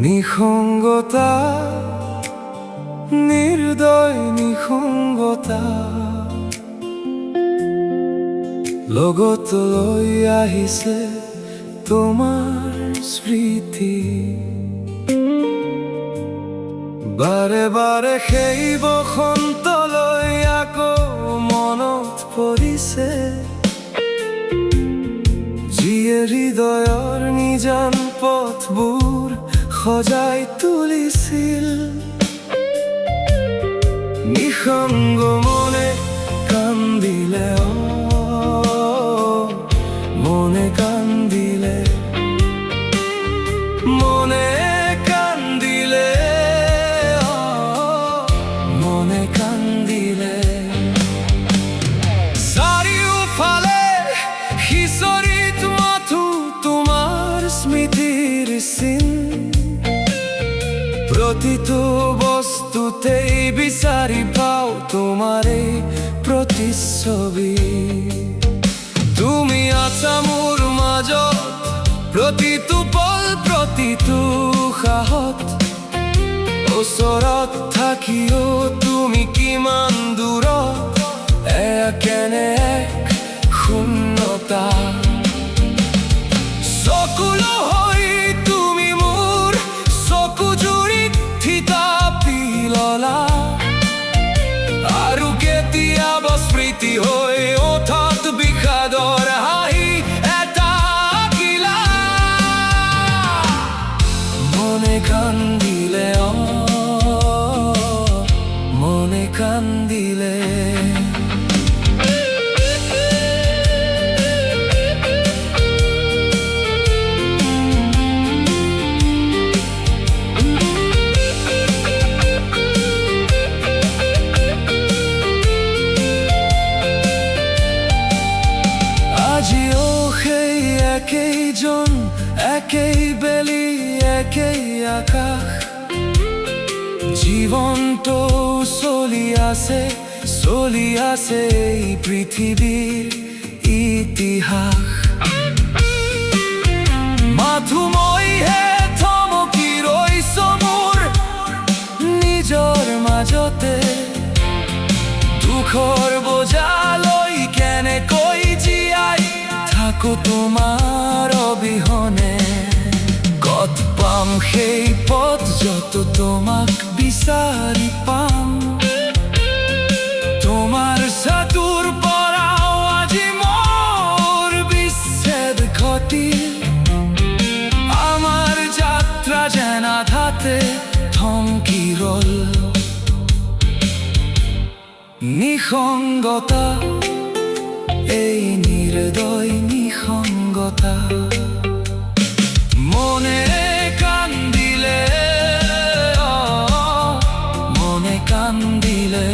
নিসংগতা, নিৰ্দয় নিসংগতা, লগত লৈ আহিছে তোমাৰ স্মৃতি। বাৰে বাৰে সেই বসন্তলৈ আকৌ মনত পৰিছে, যিয়ে হৃদয়ৰ নিজান পথবোৰ সজাই তুলিছিল। নিসংগ মনে কান্দিলে, মনে কান্দিলে, মনে কান্দিলে, মনে কান্দিলে। চাৰিওফালে সিঁচৰিত মাথো তোমাৰ স্মৃতিৰ চিন, প্ৰতিটো বস্তুতেই বিচাৰি পাওঁ তোমাৰে প্ৰতিচ্ছবি। তুমি আছা মোৰ মাজত, প্ৰতিটো পল প্ৰতিটো সাহত। ওচৰত থাকিও তুমি কিমান দূৰত, এয়া কেনে এক শূন্যতা। চকুলো হৈ তুমি মোৰ চকু জুৰিত থিতাপি ললা, আৰু কেতিয়াবা স্মৃতি হৈ ওঠত বিষাদৰ হাঁহি এটা আঁকিলা। মনে কান্দিলে, মনে কান্দিলে। আজিও সেই একেইজন, একেই বেলি, একেই আকাশ। জীৱনটো চলি আছে, চলি আছে এই পৃথিৱীৰ ইতিহাস। মাথো মইহে থমকি ৰৈছো মোৰ নিজৰ মাজতে, দুখৰ বোজা লৈ কেনেকৈ জীয়াই থাকো তোমাৰ অবিহনে। ক'ত পাম সেই পথ য'ত তোমাক বিচাৰি পাম, তোমাৰ চকুৰ পৰাও আজি মোৰ বিচ্ছেদ ঘটিল। আমাৰ যাত্ৰা যেন আধাতে থমকি ৰ'ল। নিসংগতা, এই নিৰ্দয় নিসংগতা। মনে কান্দিলে, মনে কান্দিলে।